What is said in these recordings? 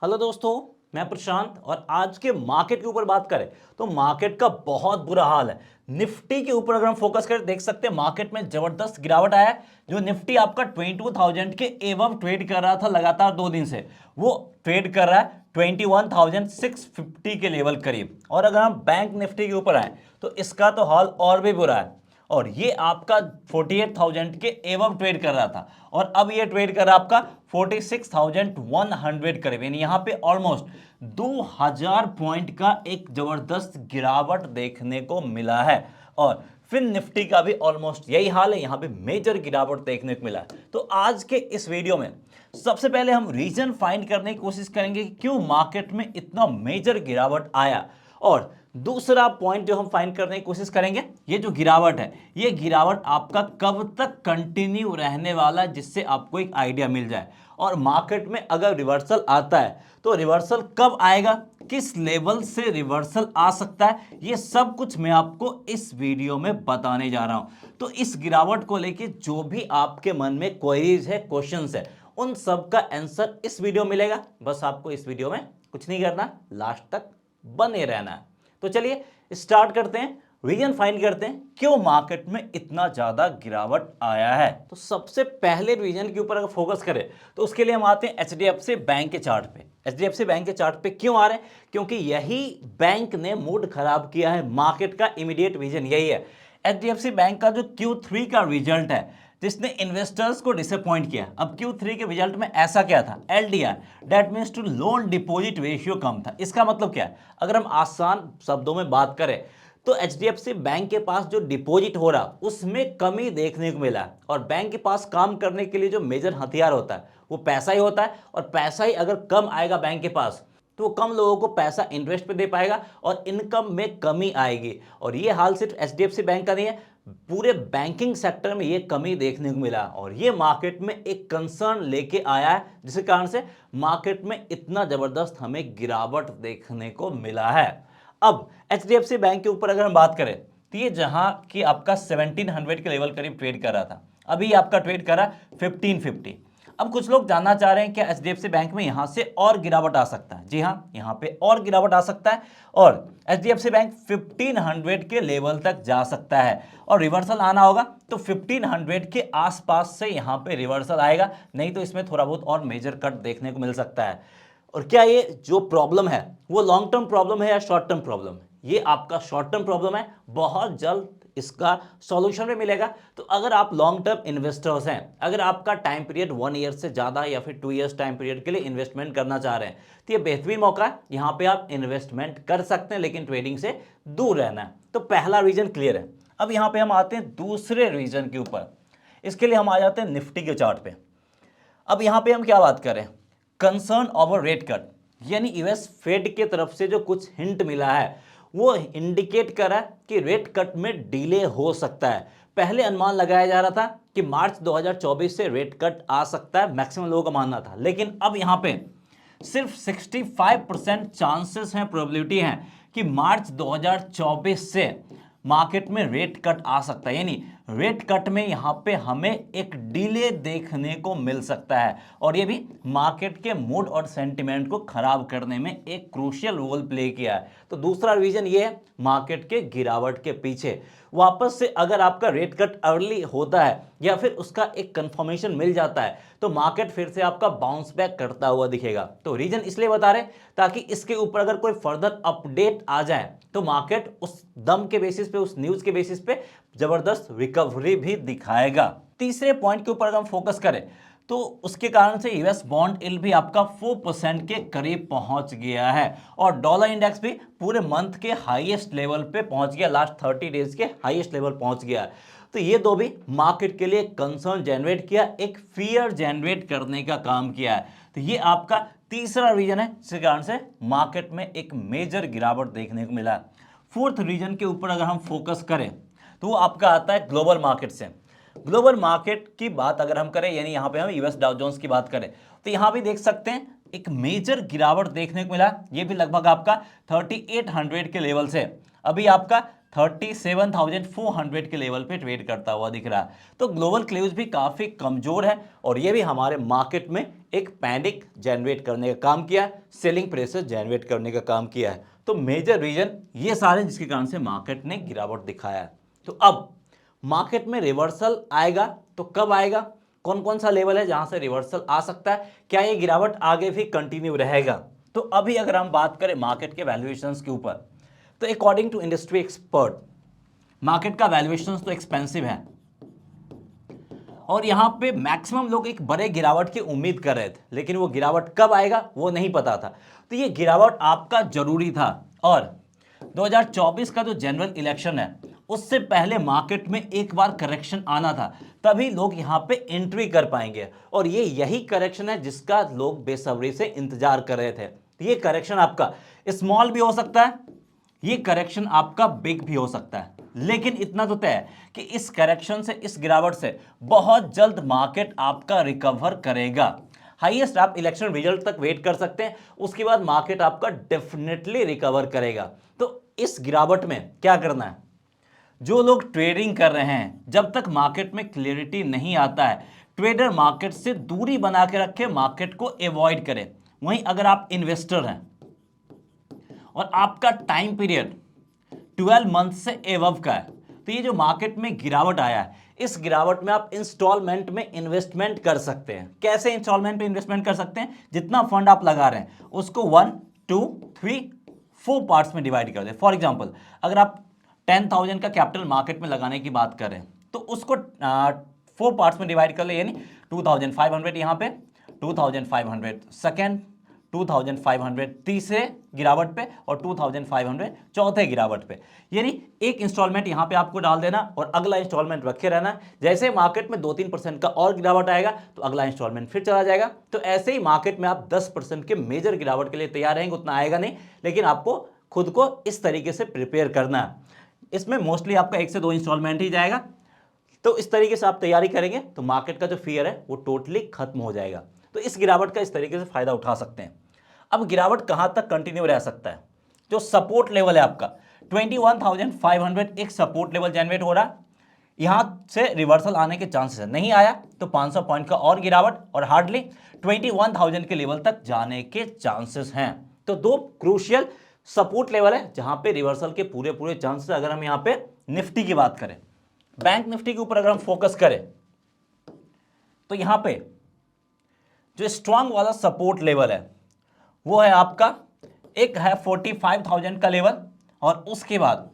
Hello दोस्तों, मैं प्रशांत और आज के मार्केट के ऊपर बात करें तो मार्केट का बहुत बुरा हाल है। निफ्टी के ऊपर अगर हम फोकस करें देख सकते हैं मार्केट में जबरदस्त गिरावट आया है। जो निफ्टी आपका 22,000 के एवं ट्रेड कर रहा था लगातार 2 दिन से, वो ट्रेड कर रहा है 21,650 के लेवल करीब। और अगर हम बैंक निफ्टी के ऊपर आए तो इसका तो हाल और भी बुरा है। और ये आपका 48,000 के एवं ट्रेड कर रहा था और अब ये ट्रेड कर रहा है आपका 46,100 करीब, यानी यहाँ पे ऑलमोस्ट 2,000 पॉइंट का एक जबरदस्त गिरावट देखने को मिला है। और फिर निफ्टी का भी ऑलमोस्ट यही हाल है, यहाँ पे मेजर गिरावट देखने को मिला है। तो आज के इस वीडियो में सबसे पहले हम रीजन फाइंड करने की कोशिश करेंगे कि क्यों मार्केट में इतना मेजर गिरावट आया। और दूसरा पॉइंट जो हम फाइंड करने की कोशिश करेंगे, ये जो गिरावट है ये गिरावट आपका कब तक कंटिन्यू रहने वाला है, जिससे आपको एक आइडिया मिल जाए। और मार्केट में अगर रिवर्सल आता है तो रिवर्सल कब आएगा, किस लेवल से रिवर्सल आ सकता है, ये सब कुछ मैं आपको इस वीडियो में बताने जा रहा हूं। तो इस गिरावट को लेके जो भी आपके मन में क्वेरीज है, क्वेश्चंस है, उन सब का आंसर इस वीडियो में मिलेगा। बस आपको इस वीडियो में कुछ नहीं करना, लास्ट तक बने रहना है। तो चलिए स्टार्ट करते हैं, रीजन फाइंड करते हैं क्यों मार्केट में इतना ज्यादा गिरावट आया है। तो सबसे पहले रीजन के ऊपर अगर फोकस करें तो उसके लिए हम आते हैं एचडीएफसी बैंक के चार्ट पे। एचडीएफसी बैंक के चार्ट पे क्यों आ रहे हैं? क्योंकि यही बैंक ने मूड खराब किया है। मार्केट का इमीडिएट रीजन यही है। एचडीएफसी बैंक का जो Q3 का रिजल्ट है जिसने इन्वेस्टर्स को डिसअपॉइंट किया। अब Q3 के रिजल्ट में ऐसा क्या था? LDR, that means to loan deposit ratio कम था। इसका मतलब क्या है? अगर हम आसान शब्दों में बात करें तो एचडीएफसी बैंक के पास जो डिपॉजिट हो रहा उसमें कमी देखने को मिला। और बैंक के पास काम करने के लिए जो मेजर हथियार होता है वो पैसा ही होता है। और पैसा ही अगर कम आएगा बैंक के पास तो वो कम लोगों को पैसा इन्वेस्ट पे दे पाएगा और इनकम में कमी आएगी। और ये हाल सिर्फ एचडीएफसी बैंक का नहीं है, पूरे बैंकिंग सेक्टर में ये कमी देखने को मिला। और ये मार्केट में एक कंसर्न लेके आया है, जिसके कारण से मार्केट में इतना जबरदस्त हमें गिरावट देखने को मिला है। अब एचडीएफसी बैंक के ऊपर अगर हम बात करें तो ये जहां कि आपका 1700 के लेवल करीब ट्रेड कर रहा था, अभी आपका ट्रेड कर रहा है 1550। अब कुछ लोग जानना चाह रहे हैं कि एचडीएफसी बैंक में यहां से और गिरावट आ सकता है। जी हां, यहां पे और गिरावट आ सकता है और एचडीएफसी बैंक 1500 के लेवल तक जा सकता है। और रिवर्सल आना होगा तो 1500 के आसपास से यहां पे रिवर्सल आएगा, नहीं तो इसमें थोड़ा बहुत और मेजर कट देखने को मिल सकता है। और क्या ये जो प्रॉब्लम है वो लॉन्ग टर्म प्रॉब्लम है या शॉर्ट टर्म प्रॉब्लम है? ये आपका शॉर्ट टर्म प्रॉब्लम है, बहुत जल्द इसका सॉल्यूशन भी मिलेगा। तो अगर आप लॉन्ग टर्म इन्वेस्टर्स हैं, अगर आपका टाइम पीरियड 1 ईयर से ज़्यादा या फिर 2 ईयर्स टाइम पीरियड के लिए इन्वेस्टमेंट करना चाह रहे हैं तो ये बेहतरीन मौका है, यहाँ पे आप इन्वेस्टमेंट कर सकते हैं, लेकिन ट्रेडिंग से दूर रहना है। तो पहला रीजन क्लियर है। अब यहाँ पे हम आते हैं दूसरे रीजन के ऊपर। इसके लिए हम आ जाते हैं निफ्टी के चार्ट पे। अब यहाँ पे हम क्या बात करें? कंसर्न ओवर रेट कट, यानी यूएस फेड के तरफ से जो कुछ हिंट मिला है वो इंडिकेट कर रहा है कि रेट कट में डिले हो सकता है। पहले अनुमान लगाया जा रहा था कि मार्च 2024 से रेट कट आ सकता है, मैक्सिमम लोगों का मानना था। लेकिन अब यहां पे सिर्फ 65% चांसेस हैं, प्रोबेबिलिटी है कि मार्च 2024 से मार्केट में रेट कट आ सकता है। यानी रेट कट में यहां पे हमें एक डिले देखने को मिल सकता है और ये भी मार्केट के मूड और सेंटिमेंट को खराब करने में एक क्रूशियल रोल प्ले किया है। तो दूसरा रीजन ये है मार्केट के गिरावट के पीछे। वापस से अगर आपका रेट कट अर्ली होता है या फिर उसका एक कंफर्मेशन मिल जाता है तो मार्केट फिर से आपका बाउंस बैक करता हुआ दिखेगा। तो रीजन इसलिए बता रहे ताकि इसके ऊपर अगर कोई फर्दर अपडेट आ जाए तो मार्केट उस दम के बेसिस पे, उस न्यूज के बेसिस पे जबरदस्त रिकवरी भी दिखाएगा। तीसरे पॉइंट के ऊपर अगर हम फोकस करें तो उसके कारण से यूएस बॉन्ड यील्ड भी आपका 4% के करीब पहुंच गया है और डॉलर इंडेक्स भी पूरे मंथ के हाईएस्ट लेवल पे पहुंच गया, लास्ट 30 डेज के हाईएस्ट लेवल पहुंच गया। तो ये दो भी मार्केट के लिए कंसर्न जनरेट किया, एक फियर जनरेट करने का काम किया है। तो ये आपका तीसरा रीजन है जिसके कारण से मार्केट में एक मेजर गिरावट देखने को मिला। फोर्थ रीजन के ऊपर अगर हम फोकस करें तो वो आपका आता है ग्लोबल मार्केट से। ग्लोबल मार्केट की बात अगर हम करें, यानी यहां पे हम यूएस डाउ जोन्स की बात करें तो यहां भी देख सकते हैं एक मेजर गिरावट देखने को मिला। ये भी लगभग आपका 3800 के लेवल से अभी आपका 37,400 के लेवल पे ट्रेड करता हुआ दिख रहा है। तो ग्लोबल क्लोज भी काफ़ी कमज़ोर है और ये भी हमारे मार्केट में एक पैनिक जनरेट करने का काम किया है, सेलिंग प्रेशर जनरेट करने का काम किया है। तो मेजर रीजन ये सारे जिसके कारण से मार्केट ने गिरावट दिखाया है। तो अब मार्केट में रिवर्सल आएगा तो कब आएगा, कौन कौन सा लेवल है जहां से रिवर्सल आ सकता है, क्या ये गिरावट आगे भी कंटिन्यू रहेगा। तो अभी अगर हम बात करें मार्केट के वैल्यूएशंस के ऊपर, तो according to industry expert market का वैल्यूएशंस तो एक्सपेंसिव है और यहां पे मैक्सिमम लोग एक बड़े गिरावट की उम्मीद कर रहे थे, लेकिन वो गिरावट कब आएगा वो नहीं पता था। तो ये गिरावट आपका जरूरी था और 2024 का जो जनरल इलेक्शन है उससे पहले मार्केट में एक बार करेक्शन आना था, तभी लोग यहां पे एंट्री कर पाएंगे और ये यही करेक्शन है जिसका लोग बेसब्री से इंतजार कर रहे थे। तो ये करेक्शन आपका स्मॉल भी हो सकता है, ये करेक्शन आपका बिग भी हो सकता है, लेकिन इतना तो तय है कि इस करेक्शन से, इस गिरावट से बहुत जल्द मार्केट आपका रिकवर करेगा। हाईएस्ट आप इलेक्शन रिजल्ट तक वेट कर सकते हैं, उसके बाद मार्केट आपका डेफिनेटली रिकवर करेगा। तो इस गिरावट में क्या करना है, जो लोग ट्रेडिंग कर रहे हैं, जब तक मार्केट में क्लियरिटी नहीं आता है, ट्रेडर मार्केट से दूरी बना के रखे, मार्केट को अवॉइड करें। वहीं अगर आप इन्वेस्टर हैं और आपका टाइम पीरियड 12 मंथ से एवव का है, तो ये जो मार्केट में गिरावट आया है, इस गिरावट में आप इंस्टॉलमेंट में इन्वेस्टमेंट कर सकते हैं। कैसे इंस्टॉलमेंट में इन्वेस्टमेंट कर सकते हैं, जितना फंड आप लगा रहे हैं उसको 1, 2, 3, 4 पार्ट्स में डिवाइड कर दें। फॉर एग्जांपल अगर आप 10,000 का कैपिटल मार्केट में लगाने की बात करें तो उसको 4 पार्ट्स में डिवाइड कर ले, यानी 2,500 यहाँ पे, 2,500 सेकेंड, 2,500 तीसरे गिरावट पे और 2,500 चौथे गिरावट पे, यानी एक इंस्टॉलमेंट यहाँ पे आपको डाल देना और अगला इंस्टॉलमेंट रखे रहना। जैसे मार्केट में 2-3% का और गिरावट आएगा तो अगला इंस्टॉलमेंट फिर चला जाएगा। तो ऐसे ही मार्केट में आप 10% के मेजर गिरावट के लिए तैयार रहेंगे, उतना आएगा नहीं, लेकिन आपको खुद को इस तरीके से प्रिपेयर करना है। इसमें मोस्टली आपका 1 से 2 इंस्टॉलमेंट ही जाएगा। तो इस तरीके से आप तैयारी करेंगे तो मार्केट का जो फियर है वो टोटली खत्म हो जाएगा। तो इस गिरावट का इस तरीके से फायदा उठा सकते हैं। अब गिरावट कहां तक कंटिन्यू रह सकता है, जो सपोर्ट लेवल है आपका 21,500 एक सपोर्ट लेवल जनरेट हो रहा है, यहां से रिवर्सल आने के चांसेस है। नहीं आया तो 500 पॉइंट का और गिरावट और हार्डली 21,000 के लेवल तक जाने के चांसेस हैं। तो दो क्रूशियल सपोर्ट लेवल है जहां पे रिवर्सल के पूरे पूरे चांसेस। अगर हम यहां पे निफ्टी की बात करें, बैंक निफ्टी के ऊपर अगर हम फोकस करें तो यहां पे जो स्ट्रांग वाला सपोर्ट लेवल है वो है आपका, एक है 45,000 का लेवल और उसके बाद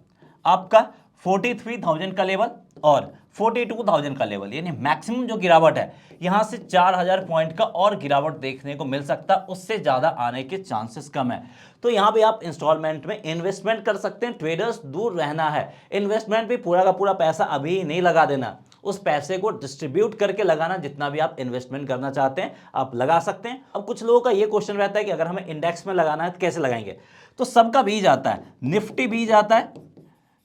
आपका 43,000 का लेवल और 42,000 का लेवल, यानी मैक्सिमम जो गिरावट है यहां से 4,000 पॉइंट का और गिरावट देखने को मिल सकता है, उससे ज्यादा आने के चांसेस कम है। तो यहां पे आप इंस्टॉलमेंट में इन्वेस्टमेंट कर सकते हैं। ट्रेडर्स दूर रहना है, इन्वेस्टमेंट भी पूरा का पूरा पैसा अभी नहीं लगा देना, उस पैसे को डिस्ट्रीब्यूट करके लगाना। जितना भी आप इन्वेस्टमेंट करना चाहते हैं आप लगा सकते हैं। अब कुछ लोगों का ये क्वेश्चन रहता है कि अगर हमें इंडेक्स में लगाना है तो कैसे लगाएंगे, तो सबका बीज आता है, निफ्टी बीज आता है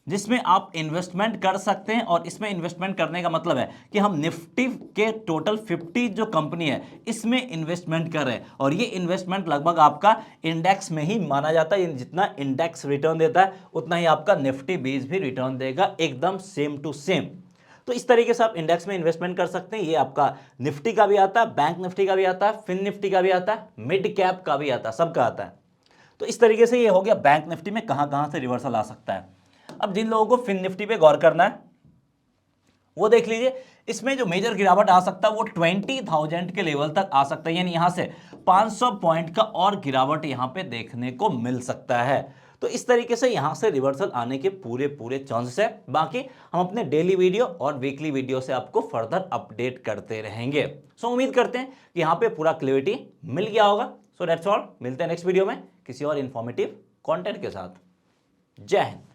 जिसमें आप इन्वेस्टमेंट कर सकते हैं। और इसमें इन्वेस्टमेंट करने का मतलब है कि हम निफ्टी के टोटल 50 जो कंपनी है इसमें इन्वेस्टमेंट कर रहे हैं और ये इन्वेस्टमेंट लगभग आपका इंडेक्स में ही माना जाता है। जितना इंडेक्स रिटर्न देता है उतना ही आपका निफ्टी बीज भी रिटर्न देगा, एकदम सेम टू सेम। तो इस तरीके से आप इंडेक्स में इन्वेस्टमेंट कर सकते हैं। ये आपका निफ्टी का भी आता है, बैंक निफ्टी का भी आता है, फिन निफ्टी का भी आता है, मिड कैप का भी आता है, सबका आता है। तो इस तरीके से ये हो गया बैंक निफ्टी में कहां कहां से रिवर्सल आ सकता है। अब जिन लोगों को फिन निफ्टी पे गौर करना है वो देख लीजिए, इसमें जो मेजर गिरावट आ सकता है वो 20,000 के लेवल तक आ सकता है, यानी यहां से 500 पॉइंट का और गिरावट यहां पे देखने को मिल सकता है। तो इस तरीके से यहां से रिवर्सल आने के पूरे पूरे चांसेस है। बाकी हम अपने डेली वीडियो और वीकली वीडियो से आपको फर्दर अपडेट करते रहेंगे। सो उम्मीद करते हैं कि यहां पे पूरा क्लैरिटी मिल गया होगा। सो दैट्स ऑल, मिलते हैं नेक्स्ट वीडियो में किसी और इंफॉर्मेटिव कंटेंट के साथ। जय हिंद।